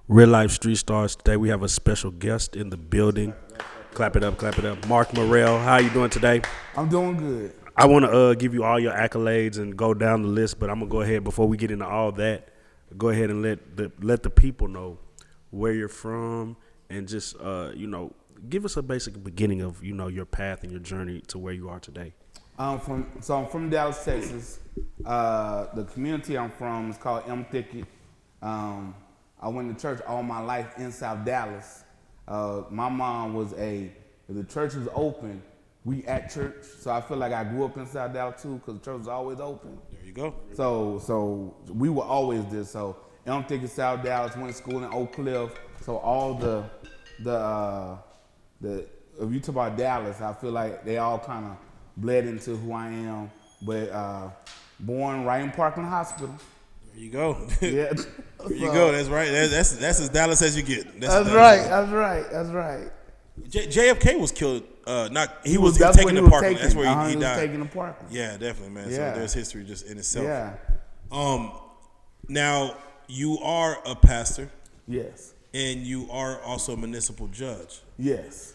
Real Life Street Stars. Today we have a special guest in the building. Clap it up, clap it up. Mark Murrell, how you doing today? I'm doing good. I want to give you all your accolades and go down the list, but I'm gonna go ahead before we get into all that. Go ahead and let the people know where you're from and just give us a basic beginning of your path and your journey to where you are today. I'm from Dallas, Texas. The community I'm from is called M Thicket. I went to church all my life in South Dallas. My mom was if the church was open, we at church. So I feel like I grew up in South Dallas too, because the church was always open. There you go. So we were always there. So M Thicket, South Dallas, went to school in Oak Cliff. So all the if you talk about Dallas, I feel like they all kind of bled into who I am. But born right in Parkland Hospital. There you go. Yeah. There you go. That's right. That's as Dallas as you get. That's right. JFK was killed. He was that's taken when to Parkland. That's where he was died. taken to Parkland. Yeah, definitely, man. Yeah. So there's history just in itself. Yeah. Now you are a pastor. Yes. And you are also a municipal judge. Yes.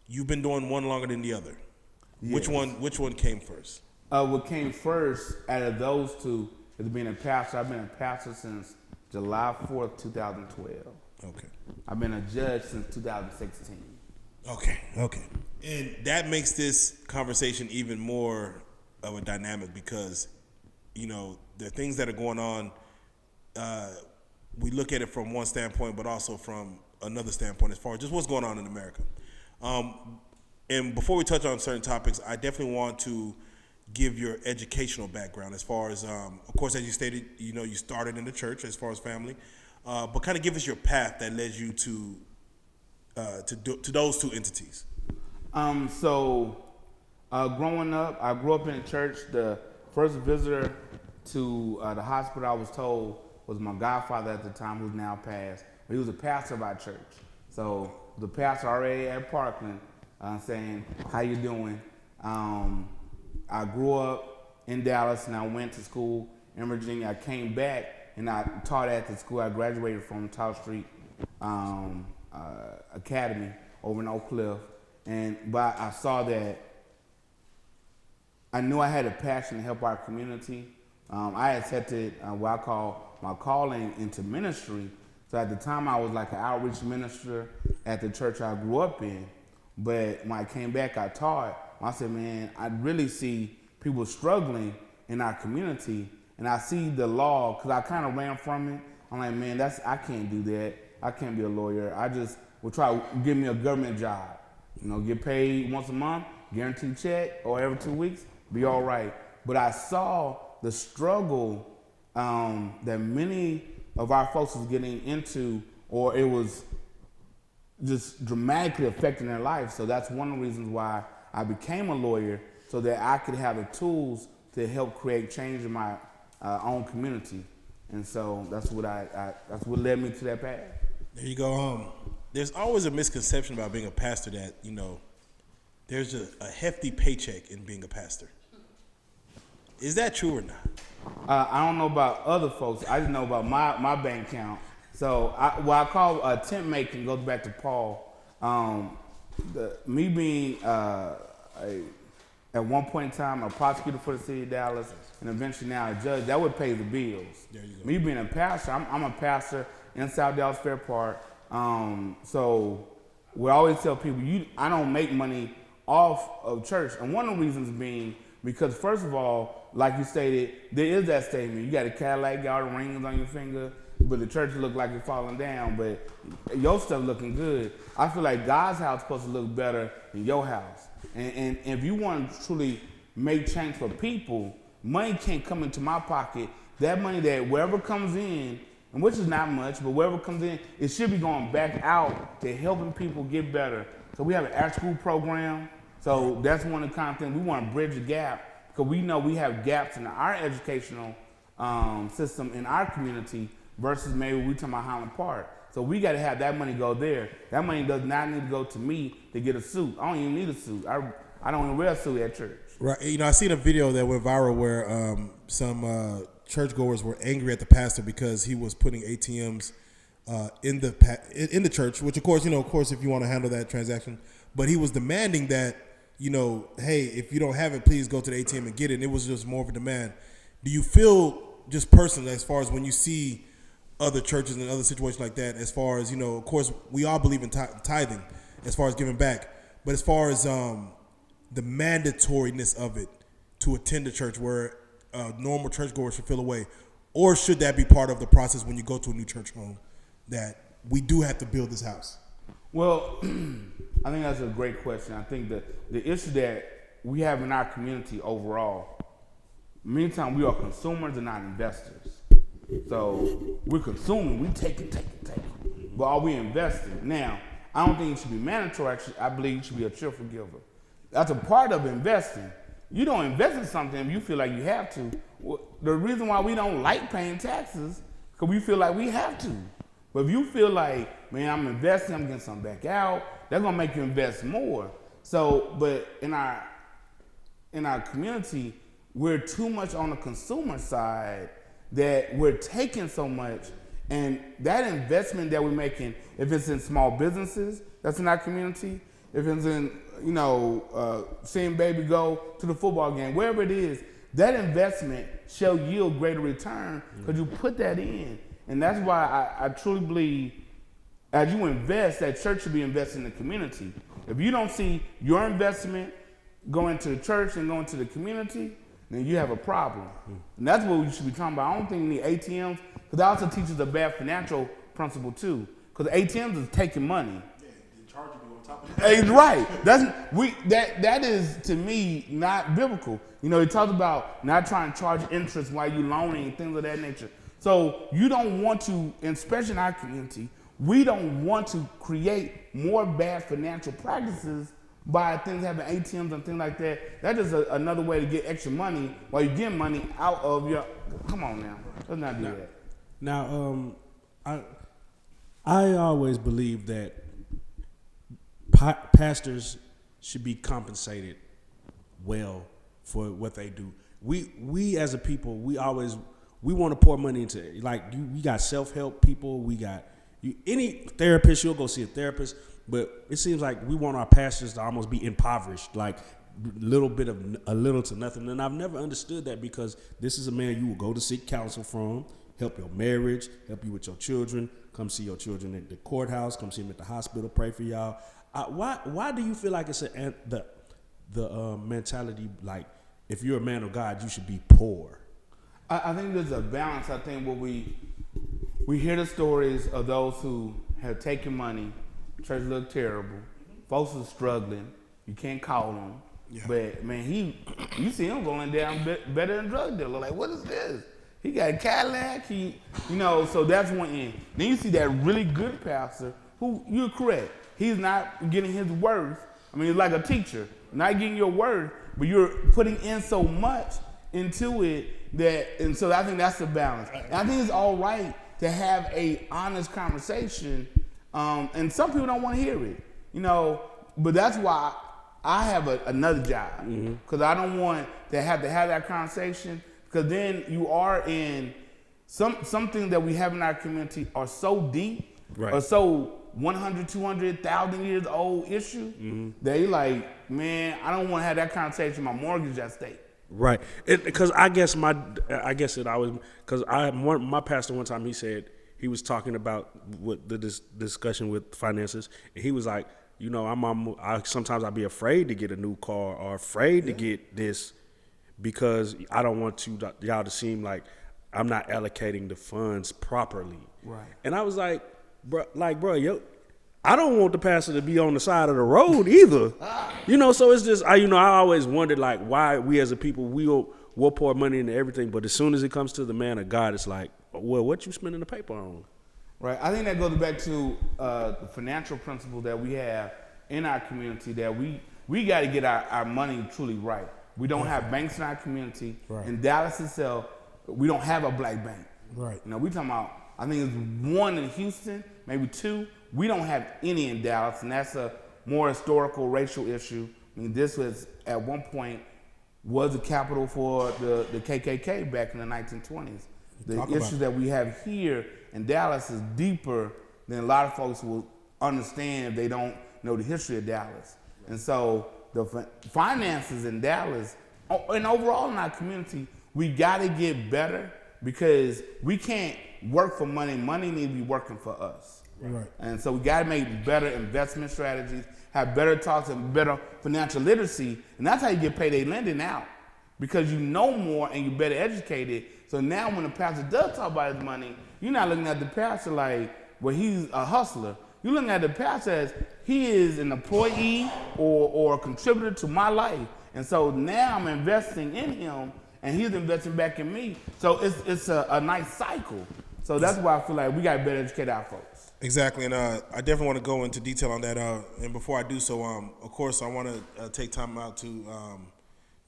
You've been doing one longer than the other. Yes. Which one came first? What came first out of those two is being a pastor. I've been a pastor since July 4th, 2012. Okay. I've been a judge since 2016. Okay. And that makes this conversation even more of a dynamic because, the things that are going on, we look at it from one standpoint, but also from another standpoint as far as just what's going on in America. And before we touch on certain topics, I definitely want to give your educational background as far as, of course, as you stated, you started in the church as far as family, but kind of give us your path that led you to those two entities. Growing up, I grew up in a church. The first visitor to the hospital, I was told, was my godfather at the time, who's now passed. But he was a pastor of our church. So the pastor already at Parkland saying, "How you doing?" I grew up in Dallas and I went to school in Virginia. I came back and I taught at the school. I graduated from Tyler Street Academy over in Oak Cliff. But I saw that I knew I had a passion to help our community. I accepted what I call my calling into ministry. So at the time I was like an outreach minister at the church I grew up in. But when I came back, I taught. I said, man, I really see people struggling in our community, and I see the law, because I kind of ran from it. I'm like, man, I can't do that. I can't be a lawyer. I just will try to give me a government job. Get paid once a month, guaranteed check, or every 2 weeks, be all right. But I saw the struggle that many of our folks was getting into, or it was just dramatically affecting their life. So that's one of the reasons why I became a lawyer, so that I could have the tools to help create change in my own community. And so that's what that's what led me to that path. There you go. There's always a misconception about being a pastor that, there's a hefty paycheck in being a pastor. Is that true or not? I don't know about other folks. I just know about my bank account. So what I call tent making goes back to Paul. Me being at one point in time a prosecutor for the city of Dallas and eventually now a judge, that would pay the bills. There you go. Me being a pastor, I'm a pastor in South Dallas Fair Park. So we always tell people, I don't make money off of church. And one of the reasons being because, first of all, like you stated, there is that statement. You got a Cadillac, got all the rings on your finger, but the church look like it's falling down, but your stuff looking good. I feel like God's house is supposed to look better than your house. And if you want to truly make change for people, money can't come into my pocket. That money that wherever comes in, and which is not much, but wherever comes in, it should be going back out to helping people get better. So we have an after-school program. So that's one of the kind of things we want to bridge the gap, because we know we have gaps in our educational system in our community versus maybe we talking about Highland Park. So we got to have that money go there. That money does not need to go to me to get a suit. I don't even need a suit. I don't even wear a suit at church. Right. I seen a video that went viral where some churchgoers were angry at the pastor because he was putting ATMs in the church, which of course, if you want to handle that transaction, but he was demanding that, hey, if you don't have it, please go to the ATM and get it. And it was just more of a demand. Do you feel just personally, as far as when you see other churches and other situations like that, as far as, of course, we all believe in tithing as far as giving back, but as far as the mandatoriness of it to attend a church where normal churchgoers should feel away, or should that be part of the process when you go to a new church home, that we do have to build this house? Well, I think that's a great question. I think that the issue that we have in our community overall, many times we are consumers and not investors. So we're consuming, we take it. But are we investing? Now, I don't think it should be mandatory. Actually, I believe you should be a cheerful giver. That's a part of investing. You don't invest in something if you feel like you have to. Well, the reason why we don't like paying taxes, because we feel like we have to. But if you feel like, man, I'm investing, I'm getting something back out, that's gonna make you invest more. So, but in our community, we're too much on the consumer side that we're taking so much, and that investment that we're making, if it's in small businesses that's in our community, if it's in, seeing baby go to the football game, wherever it is, that investment shall yield greater return because you put that in. And that's why I truly believe as you invest, that church should be investing in the community. If you don't see your investment going to the church and going to the community, then you have a problem. And that's what we should be talking about. I don't think we need ATMs, because that also teaches a bad financial principle too. Because ATMs is taking money. Yeah, they charge you on top of that. Right. That is, to me, not biblical. He talks about not trying to charge interest while you loaning and things of that nature. So you don't want to, especially in our community, we don't want to create more bad financial practices by things having ATMs and things like that. That is another way to get extra money while you get money out of your. Come on now, let's not do that. Now, I always believe that pastors should be compensated well for what they do. We as a people, we want to pour money into, like, we got self-help people, we got any therapist, you'll go see a therapist, but it seems like we want our pastors to almost be impoverished, like a little to nothing. And I've never understood that, because this is a man you will go to seek counsel from, help your marriage, help you with your children, come see your children at the courthouse, come see them at the hospital, pray for y'all. Why do you feel like it's the mentality, like, if you're a man of God, you should be poor? I think there's a balance. I think what we hear the stories of those who have taken money, church look terrible, folks are struggling, you can't call them. Yeah. But man, you see him going down better than drug dealer. Like, what is this? He got a Cadillac, so that's one end. Then you see that really good pastor who, you're correct, he's not getting his worth. I mean, it's like a teacher, not getting your worth, but you're putting in so much into it and so I think that's the balance. And I think it's all right to have a honest conversation, and some people don't want to hear it, but that's why I have another job, because I don't want to have that conversation, because then you are in something that we have in our community are so deep, right, or so 100, 200,000 years old issue that you're like, man, I don't want to have that conversation. My mortgage at stake. Right, because my pastor one time, he said, he was talking about what the discussion with finances, and he was like, sometimes I'll be afraid to get a new car or afraid to get this, because I don't want y'all to seem like I'm not allocating the funds properly. Right. And I was like, bro, I don't want the pastor to be on the side of the road either. So it's just, I always wondered, like, why we as a people, we'll pour money into everything, but as soon as it comes to the man of God, it's like, well, what you spending the paper on? Right. I think that goes back to the financial principle that we have in our community, that we got to get our money truly right. We don't have banks in our community. Right. In Dallas itself, we don't have a black bank. Right. We talking about, I think it's one in Houston, maybe two. We don't have any in Dallas, and that's a more historical racial issue. I mean, this was at one point was the capital for the KKK back in the 1920s. The issue that we have here in Dallas is deeper than a lot of folks will understand if they don't know the history of Dallas. And so the finances in Dallas, and overall in our community, we got to get better because we can't work for money. Money needs to be working for us. Right. And so we got to make better investment strategies, have better talks and better financial literacy. And that's how you get payday lending out, because you know more and you're better educated. So now when the pastor does talk about his money, you're not looking at the pastor like, well, he's a hustler. You're looking at the pastor as he is an employee or a contributor to my life. And so now I'm investing in him and he's investing back in me. So it's a nice cycle. So that's why I feel like we got to better educate our folks. Exactly, and I definitely want to go into detail on that. And before I do so, of course, I want to take time out to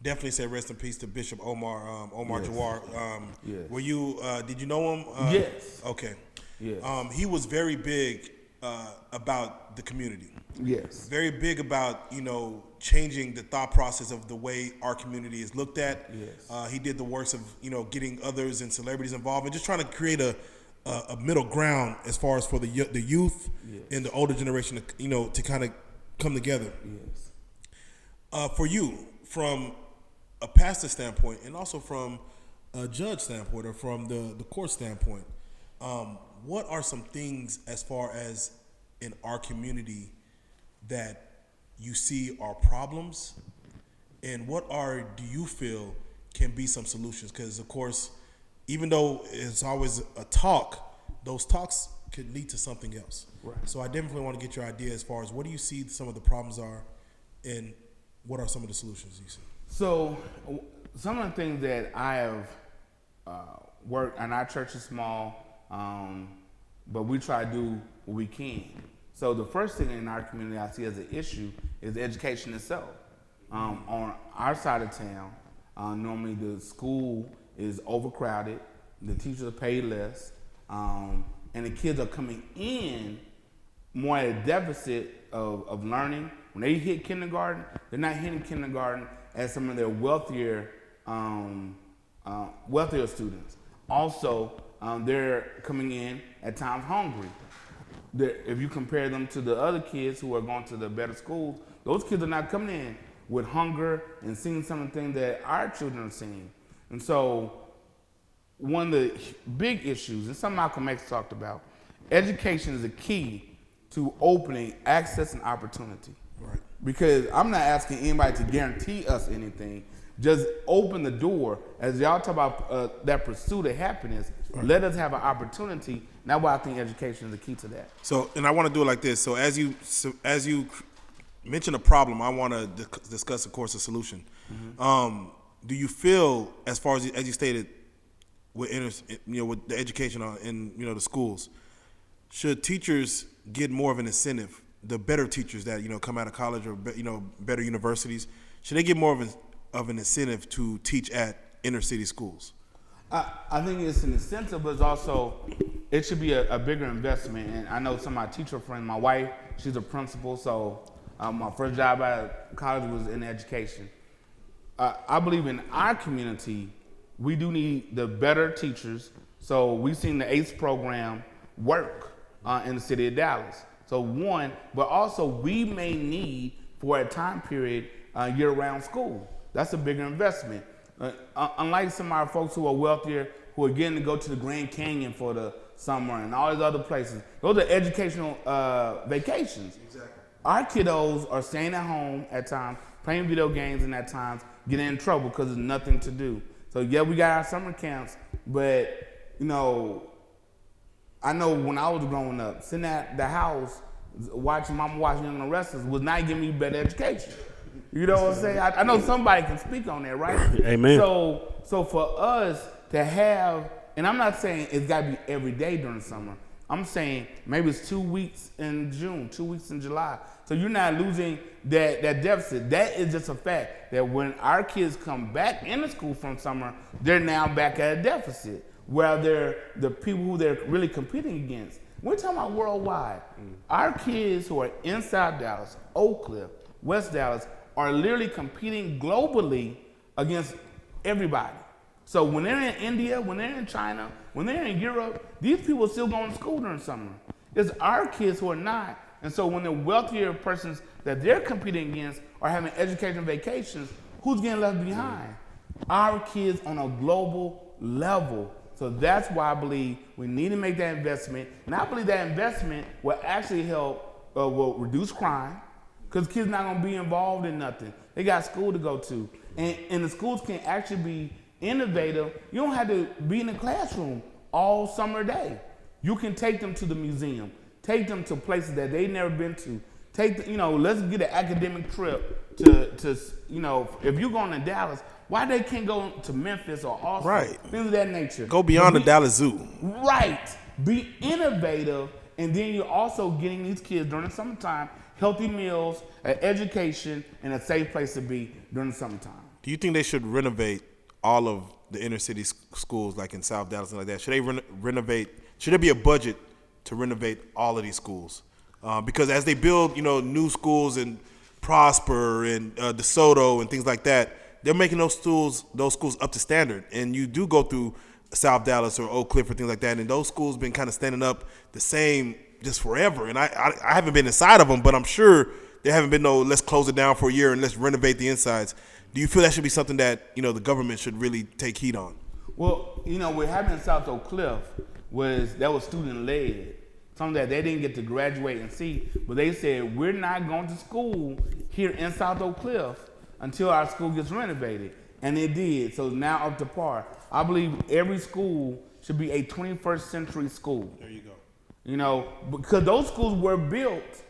definitely say rest in peace to Bishop Omar Yes. Jawar. Yes. Were you? Did you know him? Yes. Okay. Yes. He was very big about the community. Yes. Very big about changing the thought process of the way our community is looked at. Yes. He did the works of getting others and celebrities involved and just trying to create a middle ground as far as for the youth Yes. and the older generation to kind of come together. Yes. For you, from a pastor standpoint and also from a judge standpoint or from the court standpoint, what are some things as far as in our community that you see are problems, and what do you feel can be some solutions? Because of course, even though it's always a talk, those talks could lead to something else. Right. So I definitely want to get your idea as far as what do you see some of the problems are, and what are some of the solutions you see? So some of the things that I have worked, and our church is small, but we try to do what we can. So the first thing in our community I see as an issue is education itself. On our side of town, normally the school is overcrowded, the teachers are paid less, and the kids are coming in more at a deficit of learning. When they hit kindergarten, they're not hitting kindergarten as some of their wealthier students. Also, they're coming in at times hungry. If you compare them to the other kids who are going to the better schools, those kids are not coming in with hunger and seeing some of the things that our children are seeing. And so one of the big issues, and something Malcolm X talked about, education is a key to opening access and opportunity. Right. Because I'm not asking anybody to guarantee us anything. Just open the door. As y'all talk about that pursuit of happiness, right, let us have an opportunity. And that's why I think education is the key to that. So, and I want to do it like this. So as you mention a problem, I want to discuss, of course, a solution. Mm-hmm. Do you feel, as far as you stated, with with the education in the schools, should teachers get more of an incentive? The better teachers that come out of college or better universities, should they get more of an incentive to teach at inner city schools? I think it's an incentive, but it's also, it should be a bigger investment. And I know some of my teacher friends, my wife, she's a principal, so my first job out of college was in education. I believe in our community, we do need the better teachers. So we've seen the ACE program work in the city of Dallas. So one, but also we may need for a time period year-round school. That's a bigger investment. Unlike some of our folks who are wealthier, who are getting to go to the Grand Canyon for the summer and all these other places, those are educational vacations. Exactly. Our kiddos are staying at home at times, playing video games, and at times getting in trouble because there's nothing to do. So yeah, we got our summer camps, but I know when I was growing up, sitting at the house watching Mama watching Young and Restless was not giving me better education. You know what I'm saying? I know somebody can speak on that, right? Amen. So for us to have, and I'm not saying it's got to be every day during the summer. I'm saying maybe it's 2 weeks in June, 2 weeks in July. So you're not losing that deficit. That is just a fact that when our kids come back into school from summer, they're now back at a deficit, where they're the people who they're really competing against. We're talking about worldwide. Our kids who are inside Dallas, Oak Cliff, West Dallas, are literally competing globally against everybody. So when they're in India, when they're in China, when they're in Europe, these people are still going to school during summer. It's our kids who are not. And so when the wealthier persons that they're competing against are having education vacations, who's getting left behind? Our kids on a global level. So that's why I believe we need to make that investment. And I believe that investment will actually help, will reduce crime, because kids not gonna be involved in nothing. They got school to go to. And the schools can actually be innovative. You don't have to be in the classroom all summer day. You can take them to the museum, take them to places that they've never been to. Let's get an academic trip to if you're going to Dallas, why they can't go to Memphis or Austin? Right. Things of that nature. Go beyond the Dallas Zoo. Right. Be innovative, and then you're also getting these kids during the summertime healthy meals, an education, and a safe place to be during the summertime. Do you think they should renovate all of the inner city schools, like in South Dallas and like that? Should they renovate? Should there be a budget to renovate all of these schools? Because as they build, new schools in Prosper and DeSoto and things like that, they're making those schools up to standard. And you do go through South Dallas or Oak Cliff or things like that, and those schools been kind of standing up the same just forever. And I haven't been inside of them, but I'm sure there haven't been no let's close it down for a year and let's renovate the insides. Do you feel that should be something that the government should really take heed on? Well, what happened in South Oak Cliff was student led. Something that they didn't get to graduate and see, but they said we're not going to school here in South Oak Cliff until our school gets renovated, and it did. So now up to par. I believe every school should be a 21st century school. There you go. Because those schools were built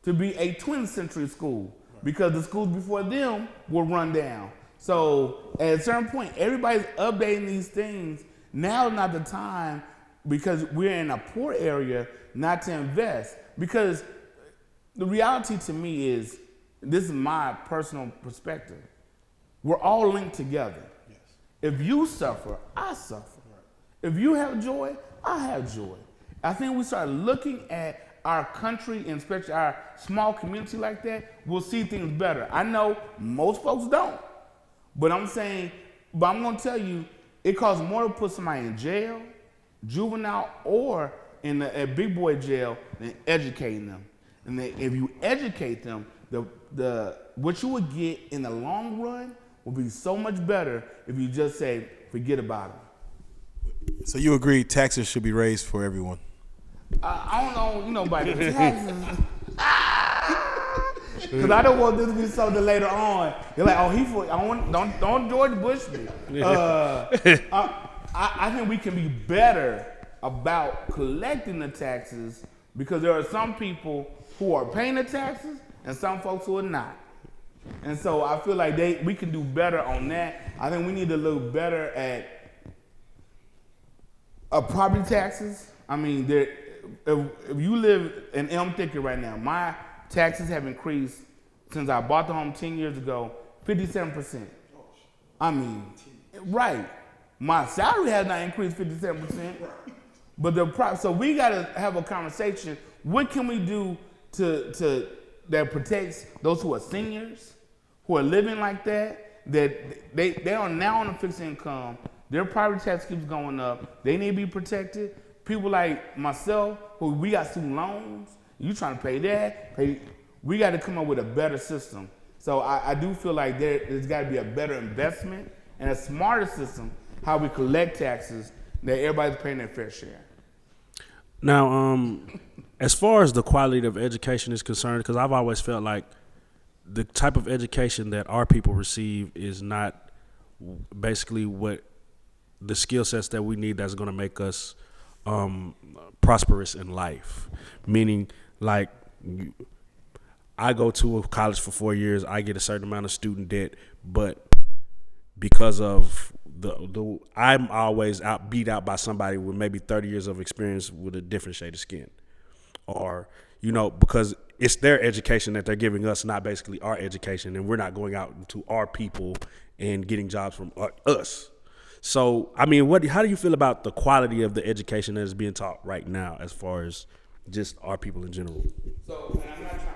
to be a 20th century school, because the schools before them were run down. So at a certain point, everybody's updating these things. Now is not the time, because we're in a poor area, not to invest. Because the reality to me is, this is my personal perspective, we're all linked together. Yes. If you suffer, I suffer. Right. If you have joy, I have joy. I think we start looking at our country, and especially our small community like that, we'll see things better. I know most folks don't, but I'm going to tell you, it costs more to put somebody in jail, juvenile, or in a big boy jail than educating them. And if you educate them, what you would get in the long run will be so much better if you just say, forget about it. So you agree taxes should be raised for everyone? I don't know, about the taxes. Because I don't want this to be something later on. You're like, don't George Bush me. I think we can be better about collecting the taxes, because there are some people who are paying the taxes and some folks who are not. And so I feel like we can do better on that. I think we need to look better at property taxes. I mean, if you live in Elm Thicket right now, my taxes have increased since I bought the home 10 years ago, 57%. I mean, right. My salary has not increased 57%. But so we got to have a conversation. What can we do to that protects those who are seniors, who are living like that they are now on a fixed income. Their property tax keeps going up. They need to be protected. People like myself, who we got student loans, you trying to pay that. We got to come up with a better system. So I do feel like there's got to be a better investment and a smarter system how we collect taxes, that everybody's paying their fair share. Now, as far as the quality of education is concerned, because I've always felt like the type of education that our people receive is not basically what the skill sets that we need that's going to make us prosperous in life. Meaning, like, I go to a college for 4 years, I get a certain amount of student debt, but because of I'm always beat out by somebody with maybe 30 years of experience with a different shade of skin, or because it's their education that they're giving us, not basically our education, and we're not going out to our people and getting jobs from us. So, I mean, how do you feel about the quality of the education that is being taught right now, as far as just our people in general? So, and I'm not trying to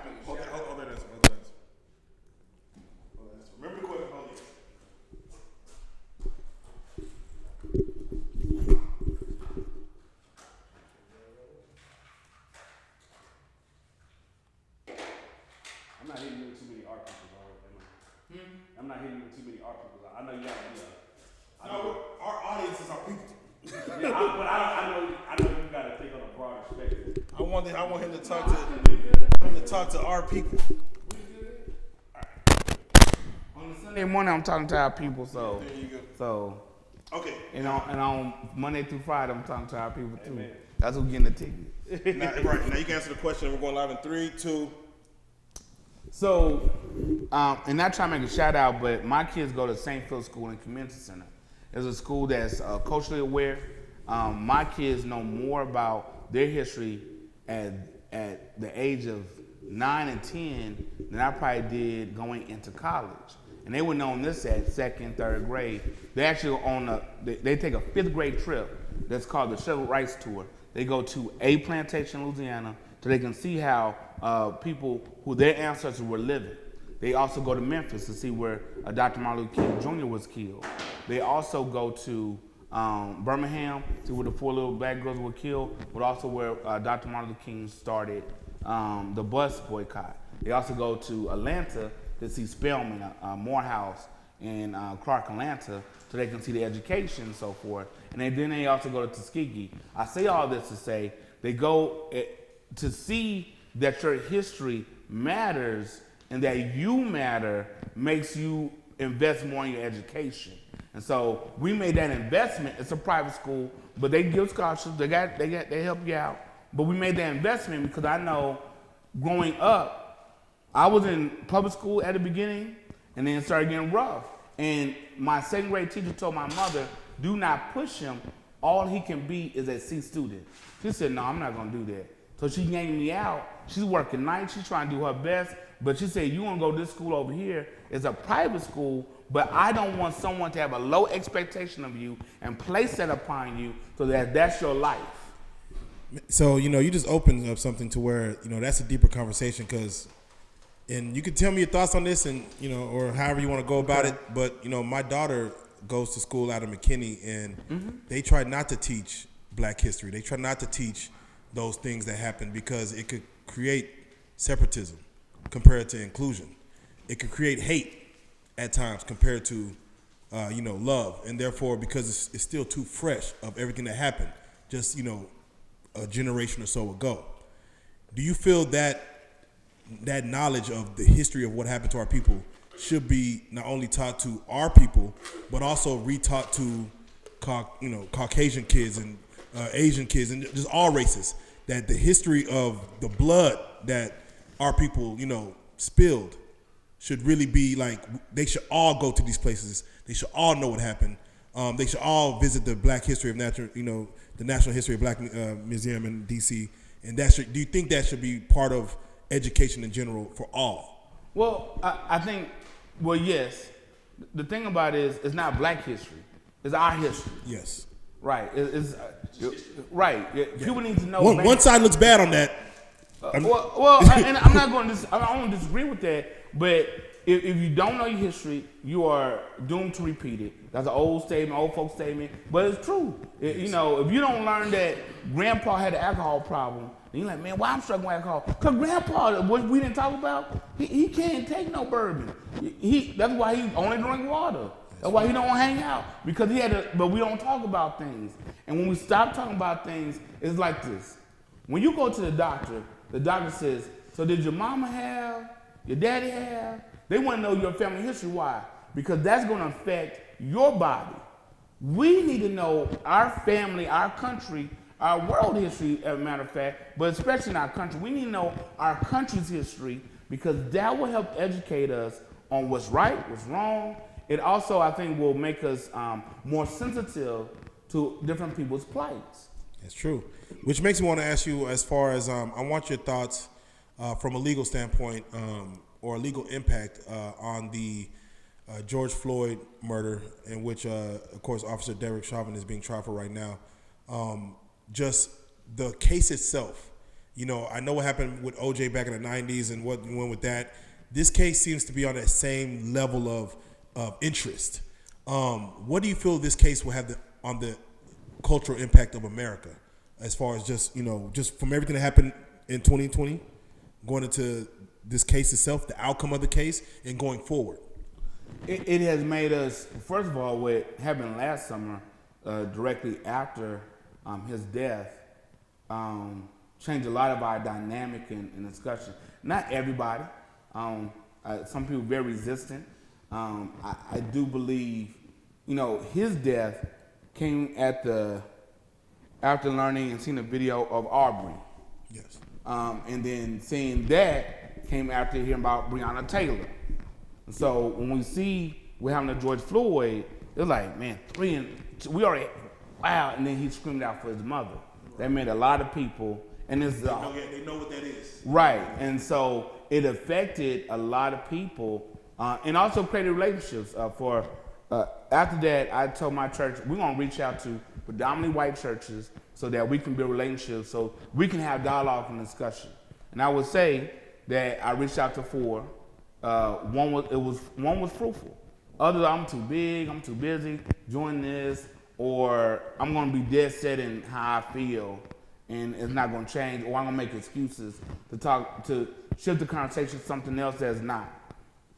Remember the question. I'm not hitting you with too many art people. I know you gotta be a. No, our audience is our people. Yeah, but I know you gotta think on a broader spectrum. I want him to talk to our people. On the Sunday morning, I'm talking to our people, so. There you go. So. Okay. And on Monday through Friday, I'm talking to our people too. Amen. That's who's getting the ticket. Now you can answer the question. We're going live in 3, 2. So, and not trying to make a shout out, but my kids go to St. Phil's School and Community Center. It's a school that's culturally aware. My kids know more about their history at the age of 9 and 10 than I probably did going into college. And they would know this at 2nd, 3rd grade. They actually they take a 5th grade trip that's called the Civil Rights Tour. They go to a plantation, Louisiana, so they can see how people who their ancestors were living. They also go to Memphis to see where Dr. Martin Luther King Jr. was killed. They also go to Birmingham, see where the 4 little black girls were killed, but also where Dr. Martin Luther King started the bus boycott. They also go to Atlanta to see Spelman, Morehouse, and Clark, Atlanta, so they can see the education and so forth. And then they also go to Tuskegee. I say all this to say they go to see that your history matters and that you matter makes you invest more in your education. And so we made that investment. It's a private school, but they give scholarships. They help you out. But we made that investment because I know growing up, I was in public school at the beginning and then it started getting rough. And my 2nd grade teacher told my mother, do not push him. All he can be is a C student. She said, no, I'm not going to do that. So she yanked me out. She's working nights. She's trying to do her best. But she said, you want to go to this school over here. It's a private school, but I don't want someone to have a low expectation of you and place that upon you so that that's your life. So, you just opened up something to where, that's a deeper conversation and you can tell me your thoughts on this and, or however you want to go about it. But, my daughter goes to school out of McKinney and they try not to teach black history. They try not to teach those things that happen because it could create separatism compared to inclusion. It could create hate at times compared to, love. And therefore, because it's still too fresh of everything that happened just, a generation or so ago. Do you feel that knowledge of the history of what happened to our people should be not only taught to our people, but also retaught to Caucasian kids and Asian kids and just all races? That the history of the blood that our people, spilled should really be like, they should all go to these places. They should all know what happened. They should all visit the Black History of Natural, the National History of Black Museum in D.C. And do you think that should be part of education in general for all? Well, I think, yes. The thing about it is, it's not black history. It's our history. Yes. Right. Right. People need to know. One side looks bad on that. And I'm not going to. I don't disagree with that. But if you don't know your history, you are doomed to repeat it. That's an old folks statement, but it's true. If you don't learn that Grandpa had an alcohol problem, and you're like, man, why I'm struggling with alcohol? Because Grandpa, what we didn't talk about, he can't take no bourbon. That's why he only drink water. That's why he don't hang out, because he had to. But we don't talk about things. And when we stop talking about things, it's like this. When you go to the doctor says, so did your mama have, your daddy have? They want to know your family history. Why? Because that's going to affect your body. We need to know our family, our country, our world history, as a matter of fact, but especially in our country. We need to know our country's history because that will help educate us on what's right, what's wrong. It also, I think, will make us more sensitive to different people's plights. That's true. Which makes me want to ask you, as far as I want your thoughts from a legal standpoint or a legal impact on the George Floyd murder, in which, of course, Officer Derek Chauvin is being tried for right now. Just the case itself. I know what happened with OJ back in the 90s and what went with that. This case seems to be on that same level of interest. What do you feel this case will have on the cultural impact of America, as far as just from everything that happened in 2020, going into this case itself, the outcome of the case, and going forward? It has made us, first of all, what happened last summer, directly after his death, changed a lot of our dynamic and discussion. Not everybody. Some people very resistant. I do believe, his death came after learning and seeing a video of Aubrey. Yes. And then seeing that came after hearing about Breonna Taylor. So when we see we're having a George Floyd, it's like, man, we already, wow. And then he screamed out for his mother. That made a lot of people, and it's They know what that is. right. And so it affected a lot of people, and also created relationships. After that, I told my church we're gonna reach out to predominantly white churches so that we can build relationships, so we can have dialogue and discussion. And I would say that I reached out to 4. One was fruitful. Others, I'm too big, I'm too busy, join this, or I'm gonna be dead set in how I feel, and it's not gonna change, or I'm gonna make excuses to shift the conversation to something else that's not.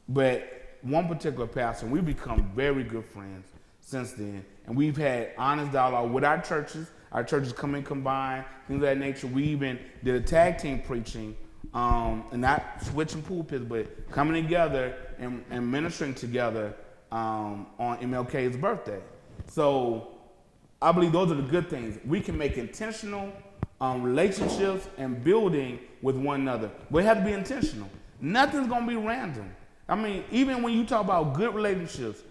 But one particular pastor, we've become very good friends since then, and we've had honest dialogue with our churches. Our churches come in combined, things of that nature. We even did a tag team preaching, and not switching pulpits, but coming together and ministering together on MLK's birthday. So I believe those are the good things. We can make intentional relationships and building with one another, but it has to be intentional. Nothing's gonna be random. I mean, even when you talk about good relationships,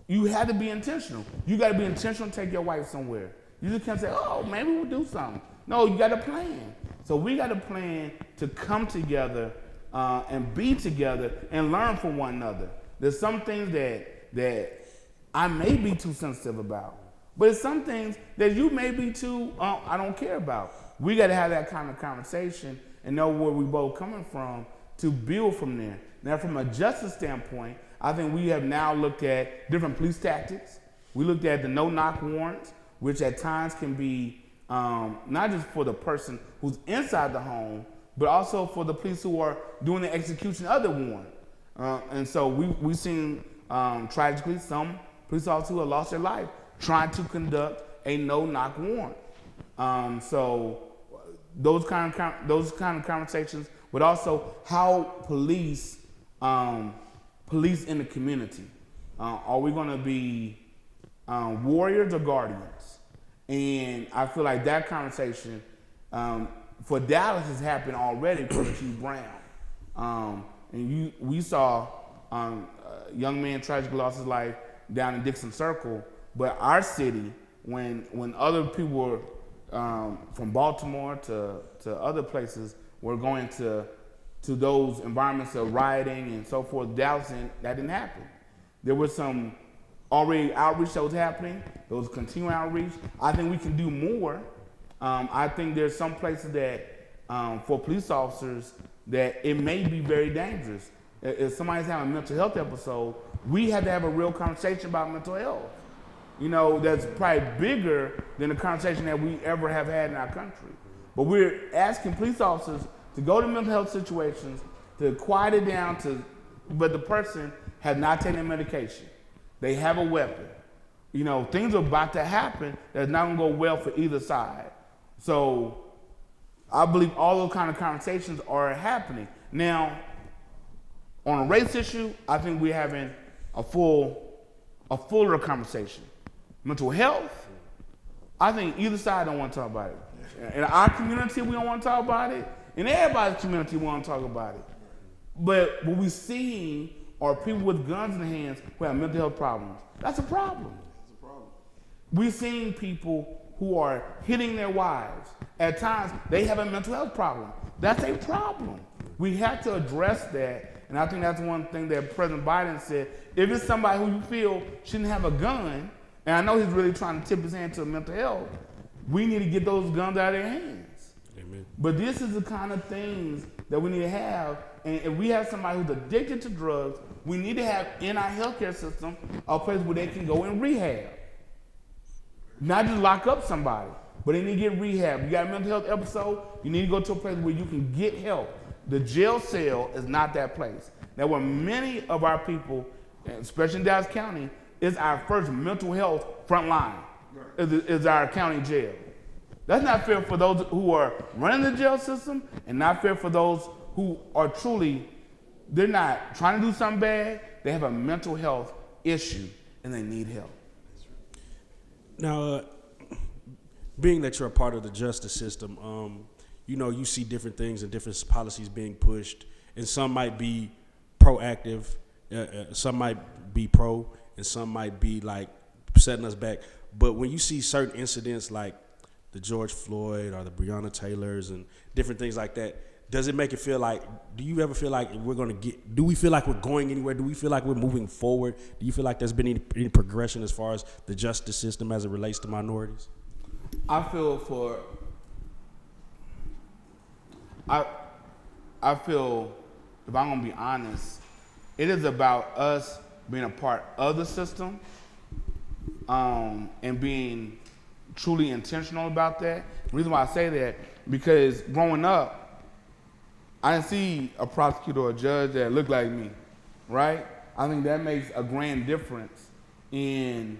you have to be intentional. You gotta be intentional to take your wife somewhere. You just can't say, oh, maybe we'll do something. No, you got a plan. So we got a plan to come together and be together and learn from one another. There's some things that I may be too sensitive about, but it's some things that you may be too, I don't care about. We got to have that kind of conversation and know where we both coming from to build from there. Now, from a justice standpoint, I think we have now looked at different police tactics. We looked at the no-knock warrants, which at times can be not just for the person who's inside the home, but also for the police who are doing the execution of the warrant. And so we've seen tragically some police officers who have lost their life trying to conduct a no-knock warrant. So those kind of conversations, but also how police in the community. Are we going to be warriors or guardians? And I feel like that conversation for Dallas has happened already for Chief Brown. And we saw a young man tragically lost his life down in Dixon Circle, but our city, when other people were from Baltimore to other places were going to those environments of rioting and so forth, Dallas, that didn't happen. There was some already outreach that was happening. There was continuing outreach. I think we can do more. I think there's some places that for police officers that it may be very dangerous. If somebody's having a mental health episode, we have to have a real conversation about mental health. That's probably bigger than the conversation that we ever have had in our country. But we're asking police officers to go to mental health situations, to quiet it down, but the person has not taken their medication. They have a weapon. Things are about to happen that's not gonna go well for either side. So I believe all those kind of conversations are happening. Now, on a race issue, I think we're having a fuller conversation. Mental health, I think either side don't want to talk about it. In our community, we don't want to talk about it. In everybody's community, we want to talk about it. But what we're seeing are people with guns in their hands who have mental health problems. That's a problem. We're seeing people who are hitting their wives. At times, they have a mental health problem. That's a problem. We have to address that, and I think that's one thing that President Biden said. If it's somebody who you feel shouldn't have a gun, and I know he's really trying to tip his hand to mental health, we need to get those guns out of their hands. Amen. But this is the kind of things that we need to have, and if we have somebody who's addicted to drugs, we need to have in our healthcare system a place where they can go and rehab. Not just lock up somebody, but they need to get rehab. You got a mental health episode, you need to go to a place where you can get help. The jail cell is not that place. There were many of our people especially in Dallas County, is our first mental health front line, is our county jail. That's not fair for those who are running the jail system, and not fair for those who are truly, they're not trying to do something bad, they have a mental health issue, and they need help. Now, being that you're a part of the justice system, you know, you see different things and different policies being pushed, and some might be proactive, some might be pro, and some might be like setting us back. But when you see certain incidents like the George Floyd or the Breonna Taylors and different things like that, does it make it feel like, do you ever feel like do we feel like we're going anywhere? Do we feel like we're moving forward? Do you feel like there's been any progression as far as the justice system as it relates to minorities? I feel if I'm gonna be honest, it is about us being a part of the system, and being truly intentional about that. The reason why I say that, because growing up, I didn't see a prosecutor or a judge that looked like me, right? I think that makes a grand difference in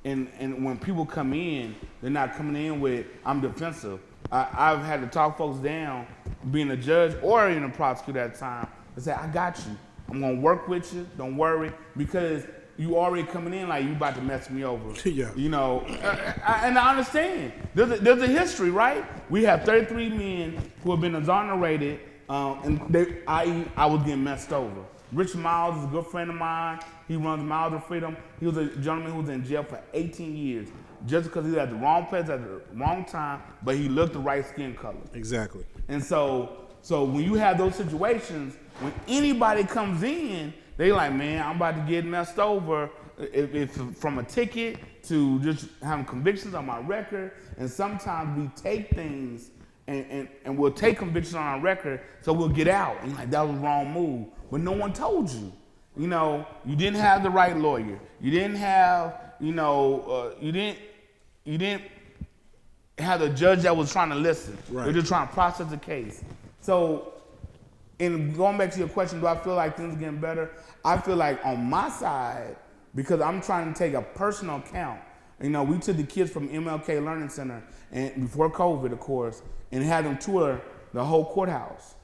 when people come in, they're not coming in with, I'm defensive. I've had to talk folks down, being a judge or even a prosecutor at the time, and say, I got you. I'm gonna work with you, don't worry, because you already coming in like you about to mess me over. Yeah. You know, and I understand. There's a history, right? We have 33 men who have been exonerated, and I was getting messed over. Rich Miles is a good friend of mine. He runs Miles of Freedom. He was a gentleman who was in jail for 18 years just because he was at the wrong place at the wrong time, but he looked the right skin color. Exactly. And so when you have those situations, when anybody comes in, they like, man, I'm about to get messed over. If from a ticket to just having convictions on my record, and sometimes we take things and we'll take convictions on our record so we'll get out. And like, that was the wrong move. But no one told you. You know, you didn't have the right lawyer. You didn't have, you didn't have the judge that was trying to listen. Right. They're just trying to process the case. So, and going back to your question, do I feel like things are getting better? I feel like on my side, because I'm trying to take a personal account. You know, we took the kids from MLK Learning Center, and before COVID, of course, and had them tour the whole courthouse.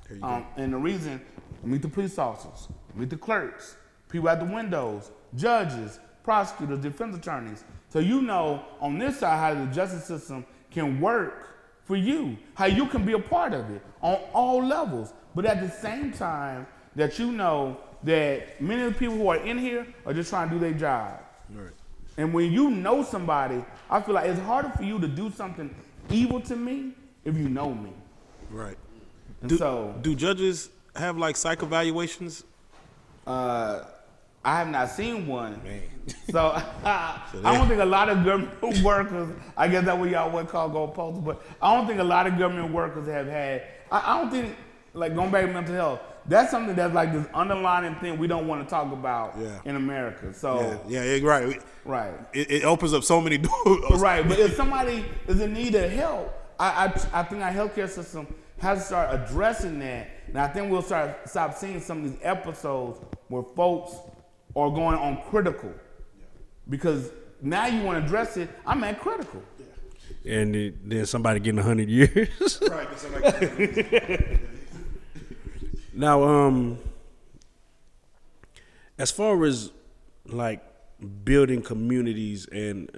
And the reason, meet the police officers, meet the clerks, people at the windows, judges, prosecutors, defense attorneys. So you know on this side how the justice system can work for you, how you can be a part of it on all levels. But at the same time that you know that many of the people who are in here are just trying to do their job. Right. And when you know somebody, I feel like it's harder for you to do something evil to me if you know me. Right. And Do judges have like psych evaluations? I have not seen one. Man. So I don't think a lot of government workers, I guess that's what y'all would call go postal, but I don't think a lot of government workers have had, I don't think, like going back to mental health, that's something that's like this underlying thing we don't want to talk about in America. So yeah, right. Right. It opens up so many doors. Right, but if somebody is in need of help, I think our healthcare system has to start addressing that. And I think we'll stop seeing some of these episodes where folks are going on critical. Because now you want to address it, I'm at critical. And then somebody getting 100 years. Right. Now, as far as like building communities and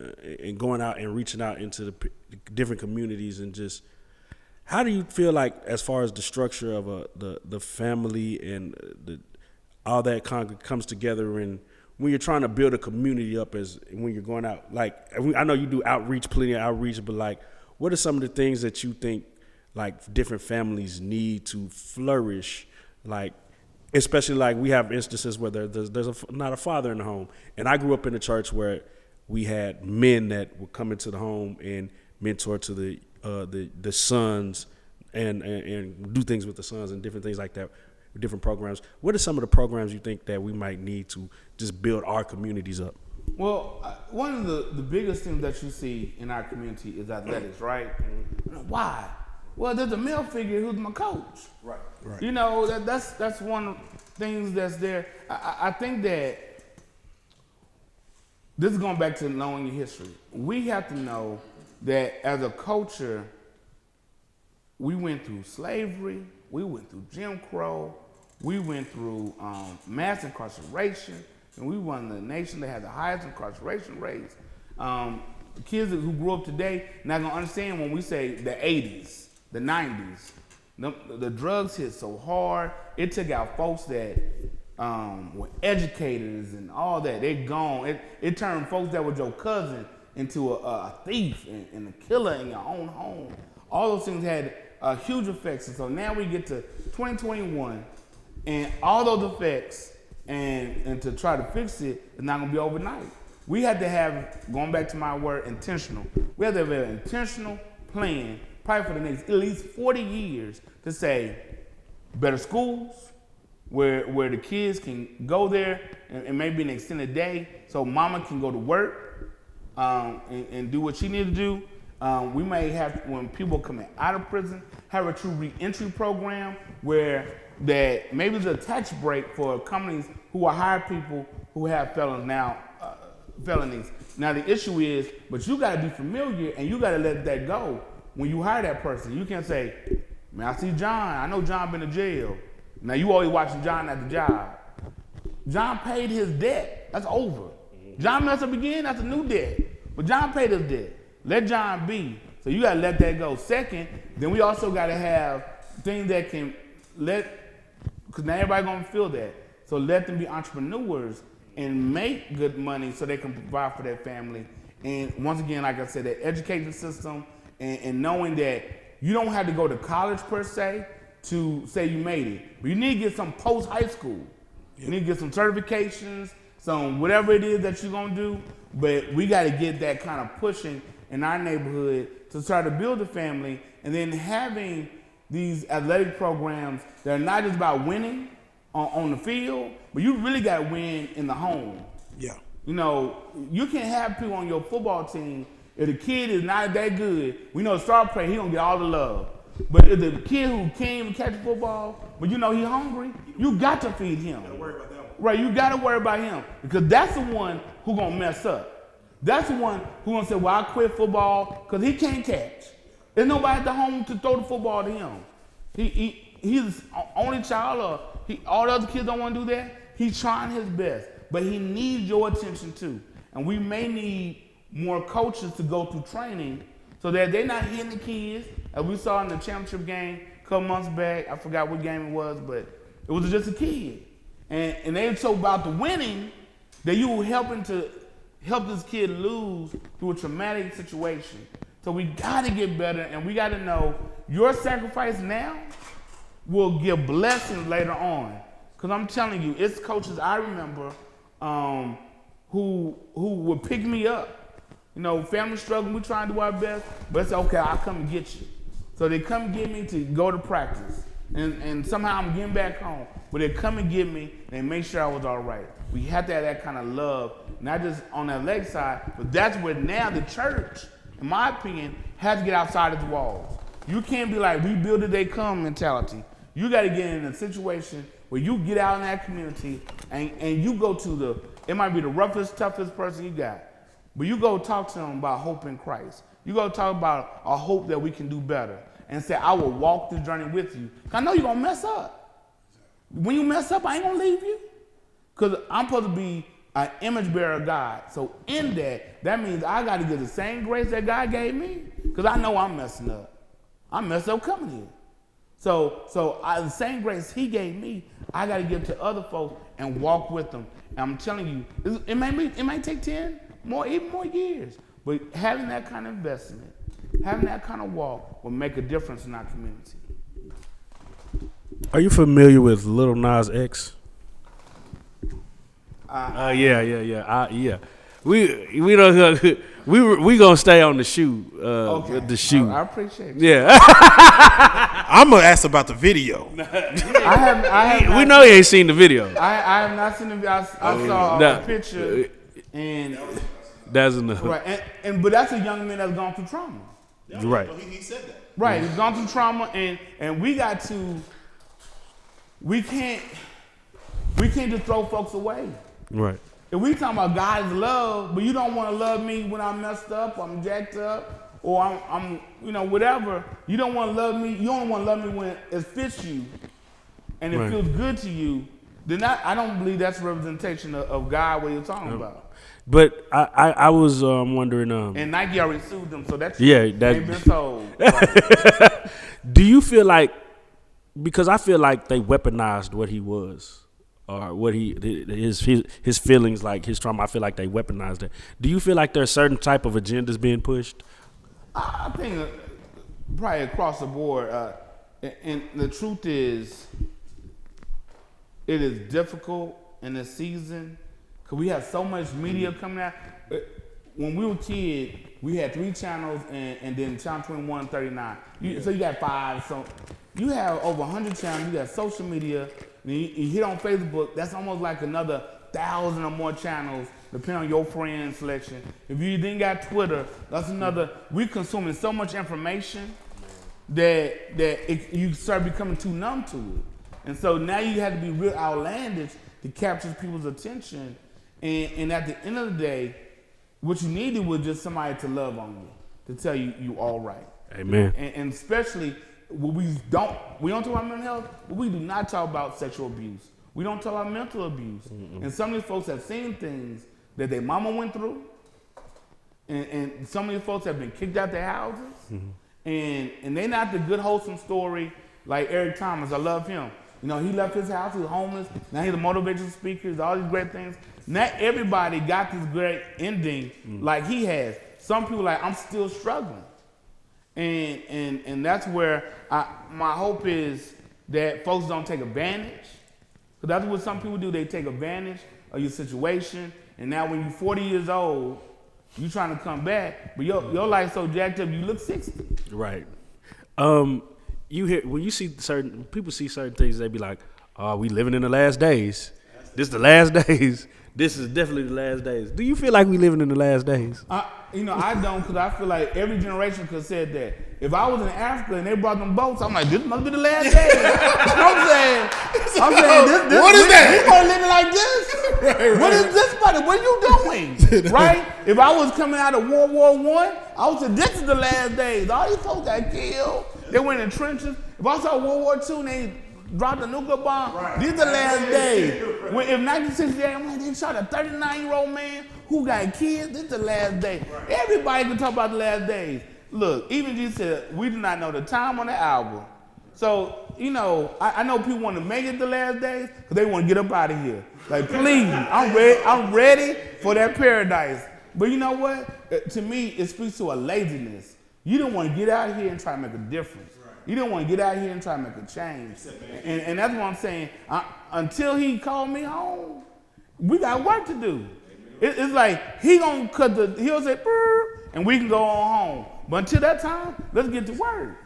going out and reaching out into the different communities, and just how do you feel like as far as the structure of the family and all that comes together, and when you're trying to build a community up, as when you're going out, like I know you do outreach, plenty of outreach, but like what are some of the things that you think like different families need to flourish? Like, especially like we have instances where there's not a father in the home. And I grew up in a church where we had men that would come into the home and mentor to the sons and do things with the sons and different things like that, different programs. What are some of the programs you think that we might need to just build our communities up? Well, one of the biggest things that you see in our community is athletics, right? Why? Well, there's a male figure who's my coach. Right. You know, that's one things that's there. I think that this is going back to knowing your history. We have to know that as a culture, we went through slavery, we went through Jim Crow, we went through mass incarceration, and we were the nation that had the highest incarceration rates. Kids who grew up today not gonna understand when we say the 80s, the 90s. The drugs hit so hard, it took out folks that were educators and all that. They gone. It turned folks that were your cousin into a thief and a killer in your own home. All those things had huge effects. And so now we get to 2021, and all those effects, and to try to fix it is not gonna be overnight. We had to have, going back to my word, intentional. We have to have an intentional plan, probably for the next at least 40 years, to say better schools, where the kids can go there and maybe an extended day, so mama can go to work and do what she needs to do. We may have, when people come out of prison, have a true re-entry program where that maybe there's a tax break for companies who will hire people who have felonies. Now the issue is, but you got to be familiar and you got to let that go when you hire that person. You can't say, man, I see John. I know John been to jail. Now you always watching John at the job. John paid his debt. That's over. John messed up again. That's a new debt. But John paid his debt. Let John be. So you got to let that go. Second, then we also got to have things that can because now everybody going to feel that. So let them be entrepreneurs and make good money so they can provide for their family. And once again, like I said, the education system and knowing that you don't have to go to college per se to say you made it. But you need to get some post-high school. You need to get some certifications, some whatever it is that you're going to do. But we got to get that kind of pushing in our neighborhood to try to build a family, and then having these athletic programs that are not just about winning on the field, but you really got to win in the home. Yeah. You know, you can't have people on your football team, if the kid is not that good, we know the star player, he gonna get all the love. But if the kid who can't even catch football, but you know he hungry, you got to feed him. You gotta worry about that one. Right, you gotta worry about him, because that's the one who gonna mess up. That's the one who gonna say, well, I quit football because he can't catch. There's nobody at the home to throw the football to him. He's only child, or all the other kids don't want to do that. He's trying his best, but he needs your attention too. And we may need more coaches to go through training so that they're not hitting the kids, as we saw in the championship game a couple months back. I forgot what game it was, but it was just a kid. And they were so about the winning that you were helping to help this kid lose through a traumatic situation. So we got to get better, and we got to know your sacrifice now will give blessings later on. Because I'm telling you, it's coaches I remember who would pick me up. You know, family struggling, we trying to do our best, but it's okay, I'll come and get you. So they come get me to go to practice. And somehow I'm getting back home. But they come and get me, and they make sure I was all right. We have to have that kind of love, not just on that leg side, but that's where now the church, in my opinion, has to get outside its walls. You can't be like, we build it, they come mentality. You got to get in a situation where you get out in that community and you go to it might be the roughest, toughest person you got, but you go talk to them about hope in Christ. You go talk about a hope that we can do better and say, I will walk this journey with you. I know you're going to mess up. When you mess up, I ain't going to leave you. Because I'm supposed to be an image bearer of God. So in that means I got to get the same grace that God gave me, because I know I'm messing up. I messed up coming here. So the same grace he gave me, I got to give to other folks and walk with them. And I'm telling you, it might take 10 more, even more years. But having that kind of investment, having that kind of walk will make a difference in our community. Are you familiar with Lil Nas X? Yeah. We gonna stay on the shoe. Okay. The shoe. I appreciate it. Yeah. I'm gonna ask about the video. I we know you ain't seen the video. I have not seen the video. I saw a picture, and that's enough. Right, but that's a young man that's gone through trauma. Right. He said that. Right, he's gone through trauma, and we can't. We can't just throw folks away. Right. If we talking about God's love, but you don't want to love me when I'm messed up, or I'm jacked up, or I'm whatever. You don't want to love me. You only want to love me when it fits you, and it feels good to you. Then I don't believe that's a representation of God. What you're talking about. But I was wondering. And Nike already sued them, so that's they've been sold. Right. Do you feel like, because I feel like they weaponized what he was, or what his feelings, like his trauma, I feel like they weaponized it. Do you feel like there's certain type of agendas being pushed? I think probably across the board. And the truth is, it is difficult in this season because we have so much media coming out. When we were kids, we had 3 channels and then channel 21 and 39. So you got 5. So you have over 100 channels. You got social media. You hit on Facebook. That's almost like another 1,000 or more channels, depending on your friend selection. If you then got Twitter, that's another. We consuming so much information that you start becoming too numb to it. And so now you have to be real outlandish to capture people's attention. And at the end of the day, what you needed was just somebody to love on you, to tell you all right. Amen. And especially when we don't talk about mental health, but we do not talk about sexual abuse. We don't talk about mental abuse. Mm-hmm. And some of these folks have seen things that their mama went through. And some of these folks have been kicked out their houses. Mm-hmm. And they're not the good, wholesome story like Eric Thomas. I love him. He left his house, he was homeless. Now he's a motivational speaker, he's all these great things. Not everybody got this great ending like he has. Some people like, I'm still struggling. And that's where my hope is that folks don't take advantage. Because that's what some people do. They take advantage of your situation. And now when you're 40 years old, you're trying to come back, but your life's so jacked up, you look 60. Right. You hear, when you see certain people see certain things, they be like, "Oh, we living in the last days. This is the last days. This is definitely the last days." Do you feel like we living in the last days? I don't, because I feel like every generation could have said that. If I was in Africa and they brought them boats, I'm like, this must be the last days. I'm saying, this what is that? We gonna live like this? Right. What is this, buddy? What are you doing? Right? If I was coming out of World War I would say, this is the last days. All these folks got killed. They went in trenches. If I saw World War II and they dropped a nuclear bomb, these are the last days. If 1968, I'm like, they shot a 39-year-old man who got kids, this is the last day. Everybody can talk about the last days. Look, even Jesus said, we do not know the time on the hour. So, I know people want to make it the last days because they want to get up out of here. Like, please, I'm ready for that paradise. But you know what? To me, it speaks to a laziness. You don't want to get out here and try to make a difference. You don't want to get out here and try to make a change. And that's what I'm saying. Until he called me home, we got work to do. It's like he'll say, brr, and we can go on home. But until that time, let's get to work.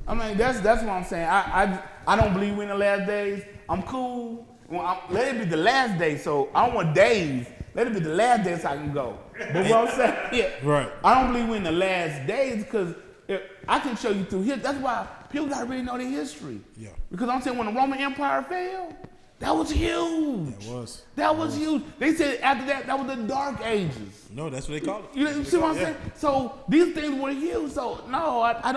I mean, that's what I'm saying. I don't believe we're in the last days. I'm cool. Let it be the last day. So I don't want days. Let it be the last day so I can go. But what I'm saying, right. I don't believe we're in the last days because I can show you through history. That's why people got to really know their history. Yeah. Because I'm saying when the Roman Empire fell, that was huge. That was huge. They said after that was the Dark Ages. No, that's what they call it. You see what I'm saying? So these things were huge. So no, I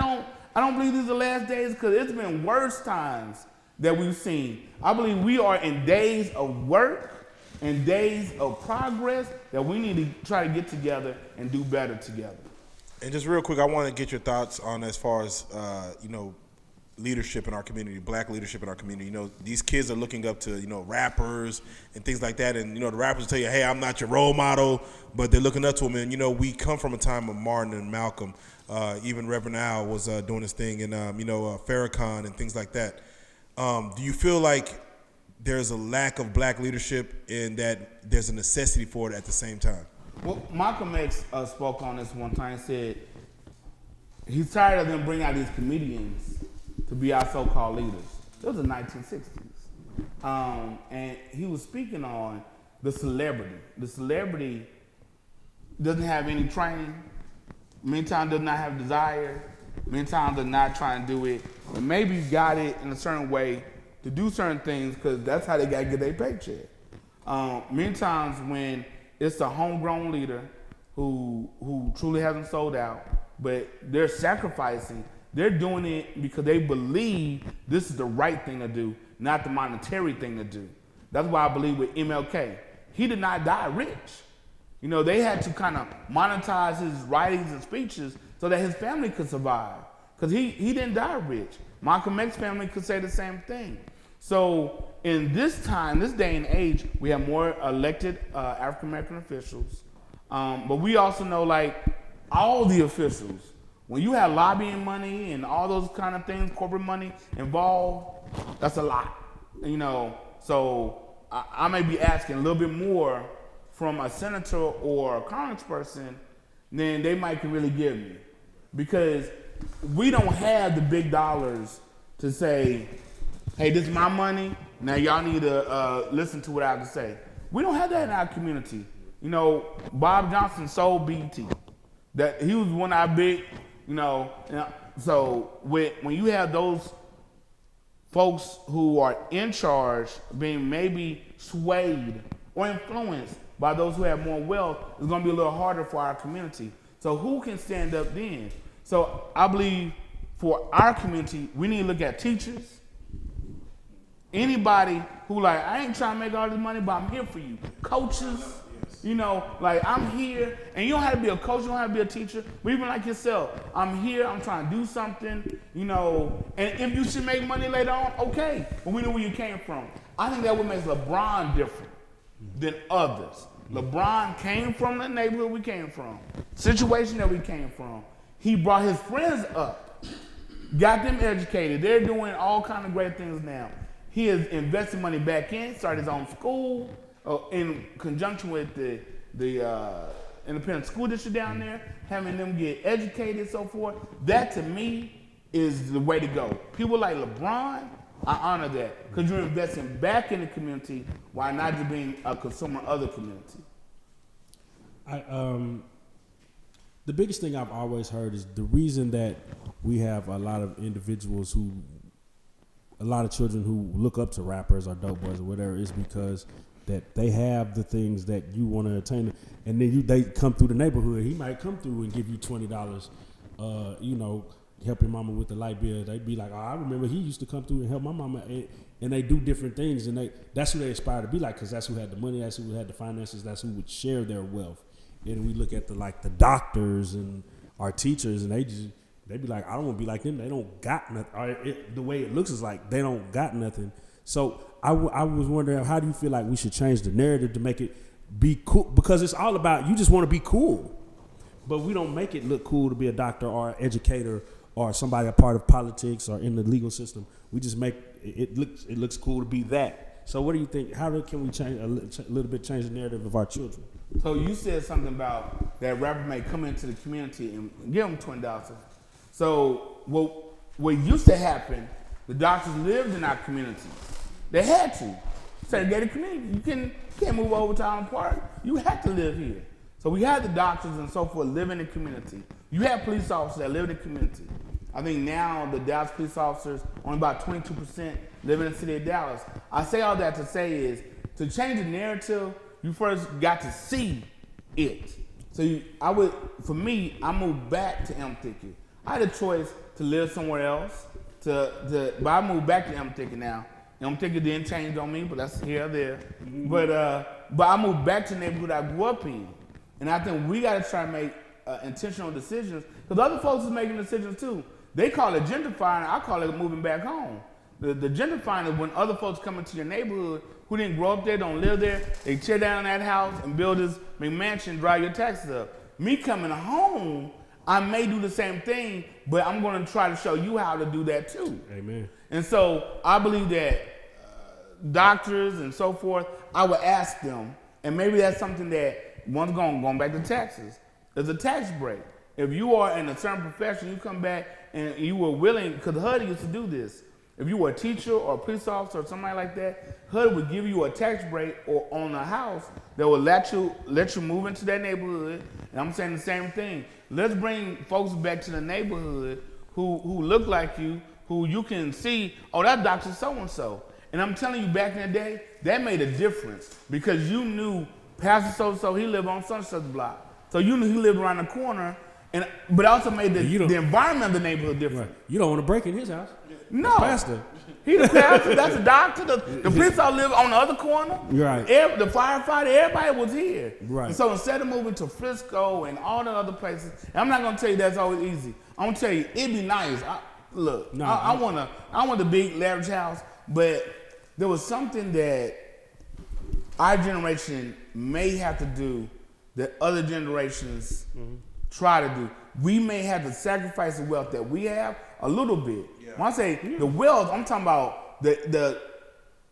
don't believe these are the last days because it's been worse times that we've seen. I believe we are in days of work and days of progress that we need to try to get together and do better together. And just real quick, I want to get your thoughts on as far as leadership in our community, black leadership in our community. These kids are looking up to rappers and things like that, and the rappers tell you, hey, I'm not your role model, but they're looking up to them. And we come from a time of Martin and Malcolm. Even Reverend Al was doing his thing, and Farrakhan and things like that. Do you feel like there's a lack of black leadership and that there's a necessity for it at the same time? Well, Malcolm X spoke on this one time and said he's tired of them bringing out these comedians to be our so-called leaders. It was the 1960s. And he was speaking on the celebrity. The celebrity doesn't have any training, many times does not have desire, many times they're not trying to do it, but maybe got it in a certain way to do certain things because that's how they got to get their paycheck. Many times when it's a homegrown leader who truly hasn't sold out, but they're sacrificing, they're doing it because they believe this is the right thing to do, not the monetary thing to do. That's why I believe with MLK, he did not die rich. You know, they had to kind of monetize his writings and speeches so that his family could survive. Because he didn't die rich. Malcolm X's family could say the same thing. So in this time, this day and age, we have more elected African American officials. But we also know, like, all the officials, when you have lobbying money and all those kind of things, corporate money involved, that's a lot. You know, so I may be asking a little bit more from a senator or a congressperson than they might can really give me. Because we don't have the big dollars to say, hey, this is my money, now y'all need to listen to what I have to say. We don't have that in our community. You know, Bob Johnson sold BET. That he was one of our big, you know, so when you have those folks who are in charge being maybe swayed or influenced by those who have more wealth, it's going to be a little harder for our community. So who can stand up then? So I believe for our community, we need to look at teachers, anybody who like, I ain't trying to make all this money, but I'm here for you. Coaches, you know, like I'm here, and you don't have to be a coach, you don't have to be a teacher, but even like yourself, I'm here, I'm trying to do something, you know, and if you should make money later on, okay, but we know where you came from. I think that what makes LeBron different than others. LeBron came from the neighborhood we came from, situation that we came from. He brought his friends up, got them educated. They're doing all kinds of great things now. He has invested money back in, started his own school in conjunction with the independent school district down there, having them get educated and so forth. That to me is the way to go. People like LeBron, I honor that because you're investing back in the community while not just being a consumer of the community. The biggest thing I've always heard is the reason that we have a lot of individuals a lot of children who look up to rappers or dope boys or whatever is because that they have the things that you want to attain, and then they come through the neighborhood. He might come through and give you $20, you know, help your mama with the light bill. They'd be like, oh, I remember he used to come through and help my mama, and they do different things, and that's who they aspire to be like, because that's who had the money, that's who had the finances, that's who would share their wealth. And we look at the doctors and our teachers, and they be like, I don't want to be like them. They don't got nothing. The way it looks is like they don't got nothing. So I was wondering, how do you feel like we should change the narrative to make it be cool? Because it's all about, you just want to be cool, but we don't make it look cool to be a doctor or an educator or somebody a part of politics or in the legal system. We just make it looks cool to be that. So what do you think? How can we change a little bit, change the narrative of our children? So you said something about that rapper may come into the community and give them $20. So what used to happen, the doctors lived in our community. They had to. Segregated community. You can't move over to Island Park. You have to live here. So we had the doctors and so forth live in the community. You have police officers that live in the community. I think now the Dallas police officers, only about 22% live in the city of Dallas. I say all that to say is, to change the narrative, you first got to see it. So for me, I moved back to M Thicket. I had a choice to live somewhere else, but I moved back to M Thicket now. M Thicket didn't change on me, but that's here or there. Mm-hmm. But I moved back to the neighborhood I grew up in. And I think we got to try to make intentional decisions, because other folks are making decisions too. They call it gentrifying, I call it moving back home. The gentrifying is when other folks come into your neighborhood who didn't grow up there, don't live there, they tear down that house and build this McMansion, drive your taxes up. Me coming home, I may do the same thing, but I'm going to try to show you how to do that too. Amen. And so I believe that doctors and so forth, I would ask them, and maybe that's something that, once going back to taxes, there's a tax break. If you are in a certain profession, you come back and you were willing, because HUD used to do this. If you were a teacher or a police officer or somebody like that, HUD would give you a tax break or on a house that would let you move into that neighborhood. And I'm saying the same thing. Let's bring folks back to the neighborhood who look like you, who you can see, oh, that doctor so-and-so. And I'm telling you, back in the day, that made a difference because you knew Pastor so-so, he lived on such block. So you knew he lived around the corner, but also made the environment of the neighborhood different. Right. You don't want to break in his house. No. The pastor. He the pastor, that's the doctor. The police all live on the other corner. Right. The firefighter, everybody was here. Right. And so instead of moving to Frisco and all the other places, and I'm not gonna tell you that's always easy. I'm gonna tell you it'd be nice. I want the big lavish house, but there was something that our generation may have to do that other generations try to do. We may have to sacrifice the wealth that we have a little bit. Yeah. When I say the wealth, I'm talking about the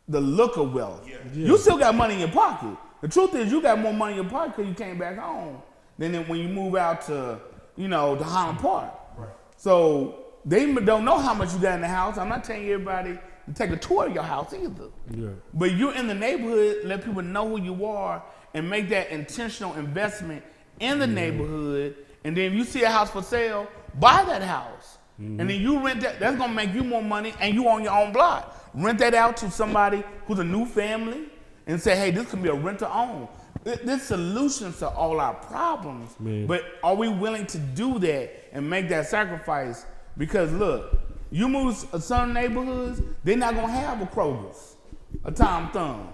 look of wealth. Yeah. Yeah. You still got money in your pocket. The truth is you got more money in your pocket because you came back home than when you move out to, to Highland Park. Right. So they don't know how much you got in the house. I'm not telling everybody to take a tour of your house either. Yeah. But you're in the neighborhood, let people know who you are and make that intentional investment in the neighborhood. And then if you see a house for sale, buy that house. And then you rent that. That's going to make you more money and you on your own block. Rent that out to somebody who's a new family and say, hey, this could be a rent-to-own. There's solutions to all our problems. Man. But are we willing to do that and make that sacrifice? Because look, you move to some neighborhoods, they're not going to have a Kroger's, a Tom Thumb.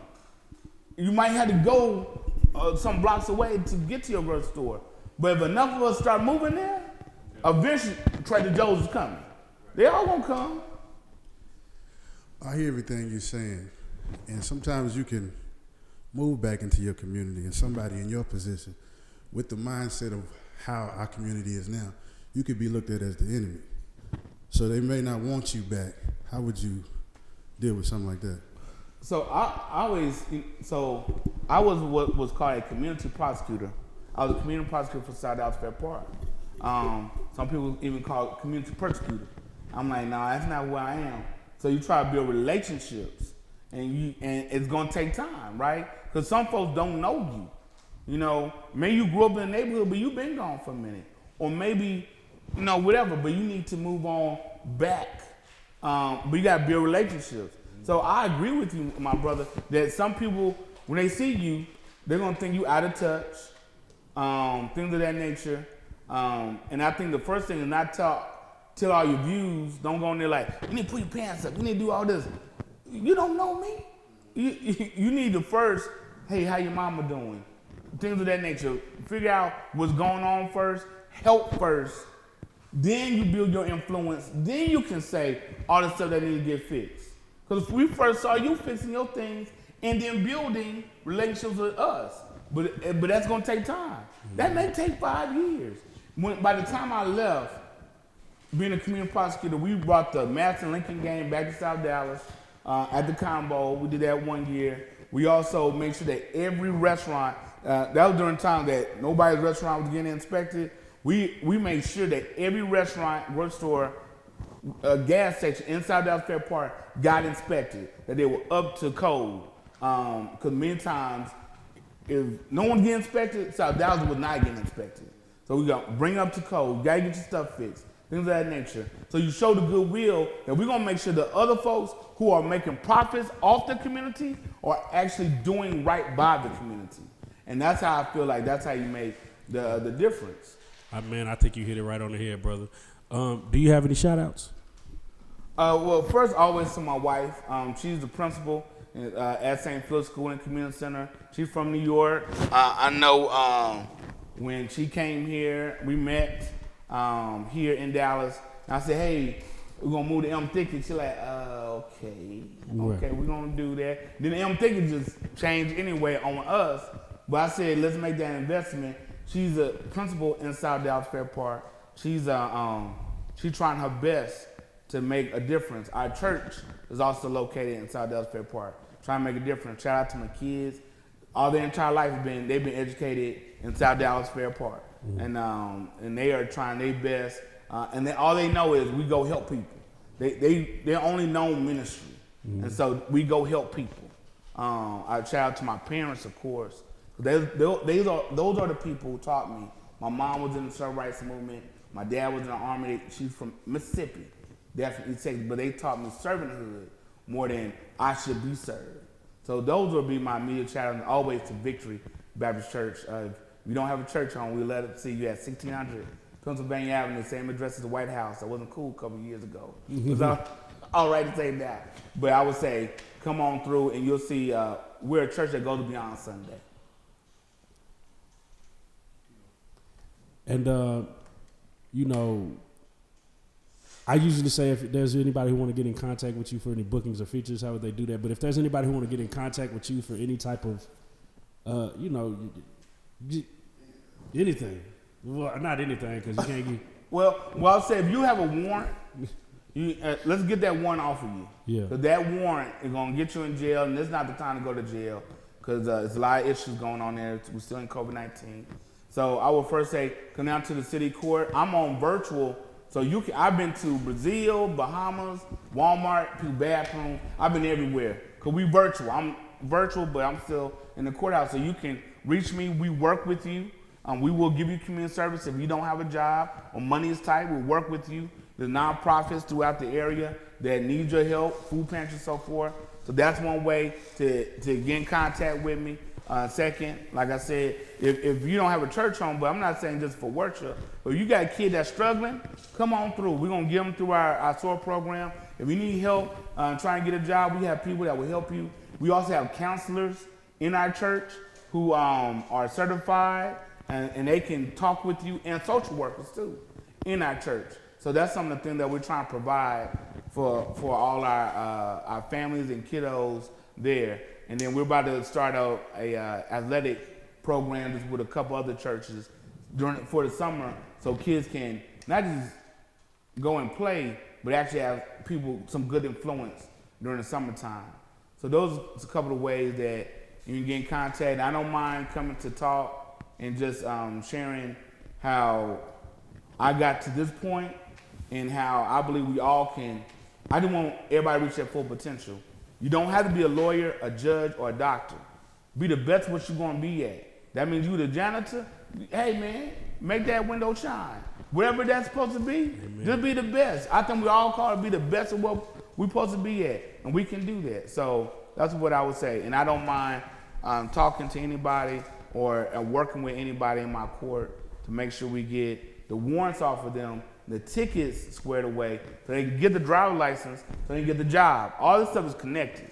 You might have to go some blocks away to get to your grocery store. But if enough of us start moving there, eventually Trader Joe's is coming. They all gonna come. I hear everything you're saying. And sometimes you can move back into your community and somebody in your position with the mindset of how our community is now, you could be looked at as the enemy. So they may not want you back. How would you deal with something like that? So I was what was called a community prosecutor. I was a community prosecutor for South Dallas Fair Park. Some people even call it community persecutor. I'm like, nah, that's not who I am. So you try to build relationships, and it's gonna take time, right? Because some folks don't know you. Maybe you grew up in the neighborhood, but you've been gone for a minute, or maybe, whatever. But you need to move on back. But you gotta build relationships. So I agree with you, my brother, that some people, when they see you, they're gonna think you out of touch, things of that nature. And I think the first thing is not tell all your views. Don't go in there like, you need to put your pants up, you need to do all this. You don't know me. You need to first, hey, how your mama doing? Things of that nature. Figure out what's going on first, help first. Then you build your influence. Then you can say all the stuff that need to get fixed. Because we first saw you fixing your things and then building relationships with us. But that's going to take time. That may take 5 years. By the time I left, being a community prosecutor, we brought the Madison Lincoln game back to South Dallas at the Combo. We did that 1 year. We also made sure that every restaurant, that was during the time that nobody's restaurant was getting inspected. We made sure that every restaurant, grocery store, gas station inside Dallas Fair Park got inspected, that they were up to code. Because many times, if no one gets inspected, South Dallas was not getting inspected. So we got to bring up to code, you got to get your stuff fixed, things of that nature. So you show the goodwill that we're going to make sure the other folks who are making profits off the community are actually doing right by the community. And that's how I feel like that's how you make the difference. Man, I think you hit it right on the head, brother. Do you have any shout outs? Well, first, always to my wife. She's the principal at St. Philip School and Community Center. She's from New York. I know when she came here, we met here in Dallas. And I said, hey, we're going to move to M Thicket. She's like, okay, we're going to do that. Then M Thicket just changed anyway on us. But I said, let's make that investment. She's a principal in South Dallas Fair Park. She's trying her best to make a difference. Our church is also located in South Dallas Fair Park, trying to make a difference. Shout out to my kids. All their entire life they've been educated in South Dallas Fair Park, and they are trying their best. And all they know is we go help people. They only know ministry, and so we go help people. I shout out to my parents, of course. Those are the people who taught me. My mom was in the civil rights movement. My dad was in the army. She's from Mississippi. They're from East Texas, but they taught me servanthood more than I should be served. So those will be my immediate challenge, always to Victory Baptist Church. If you don't have a church home, we let it see you at 1600 Pennsylvania Avenue, same address as the White House. That wasn't cool a couple years ago. It was all right to say that. But I would say, come on through and you'll see we're a church that goes beyond Sunday. And, you know, I usually say if there's anybody who want to get in contact with you for any bookings or features, how would they do that? But if there's anybody who want to get in contact with you for any type of, you know, anything. Well, not anything, because you can't get... Well, I'll say if you have a warrant, let's get that warrant off of you. Yeah. Because that warrant is going to get you in jail, and this is not the time to go to jail because there's a lot of issues going on there. We're still in COVID-19. So I would first say, come down to the city court. I'm on virtual, so you can. I've been to Brazil, Bahamas, Walmart, to bathroom. I've been everywhere because we virtual. I'm virtual, but I'm still in the courthouse. So you can reach me. We work with you. We will give you community service if you don't have a job or money is tight. We'll work with you. There's nonprofits throughout the area that need your help, food pantries, and so forth. So that's one way to get in contact with me. Second, like I said, if you don't have a church home, but I'm not saying just for worship, but if you got a kid that's struggling, come on through. We're going to get them through our SOAR program. If you need help trying to get a job, we have people that will help you. We also have counselors in our church who are certified, and they can talk with you, and social workers too in our church. So that's some of the things that we're trying to provide for all our families and kiddos there. And then we're about to start a athletic program just with a couple other churches for the summer, so kids can not just go and play, but actually have some good influence during the summertime. So those are a couple of ways that you can get in contact. I don't mind coming to talk and just sharing how I got to this point and how I believe we all can. I just want everybody to reach their full potential. You don't have to be a lawyer, a judge, or a doctor. Be the best what you're going to be at. That means you the janitor. Hey, man, make that window shine. Whatever that's supposed to be, Amen. Just be the best. I think we all call it be the best of what we're supposed to be at, and we can do that. So that's what I would say. And I don't mind talking to anybody or working with anybody in my court to make sure we get the warrants off of them, the tickets squared away, so they can get the driver's license, so they can get the job. All this stuff is connected.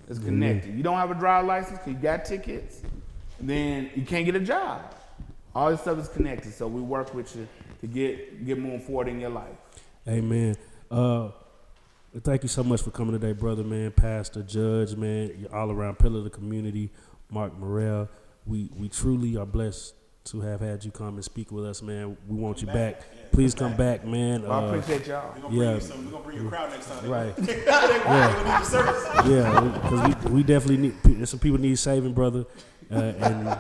It's connected. Mm-hmm. You don't have a driver's license because you got tickets, then you can't get a job. All this stuff is connected, so we work with you to get moving forward in your life. Amen. Thank you so much for coming today, brother, man, pastor, judge, man, you're all around pillar of the community, Mark Murrell. We truly are blessed to have had you come and speak with us, man. We want you back. Yeah, please come back, man. I appreciate y'all. We're gonna bring you a crowd next time. Right. Yeah, because we definitely need. There's some people need saving, brother. And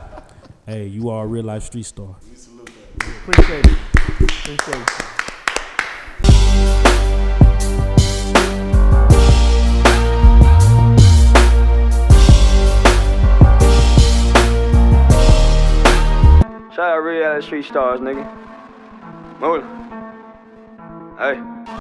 hey, you are a real life street star. We salute that. Appreciate it. Appreciate it. Shout out RealLyfeStreetStarz, nigga. Moving. Hey.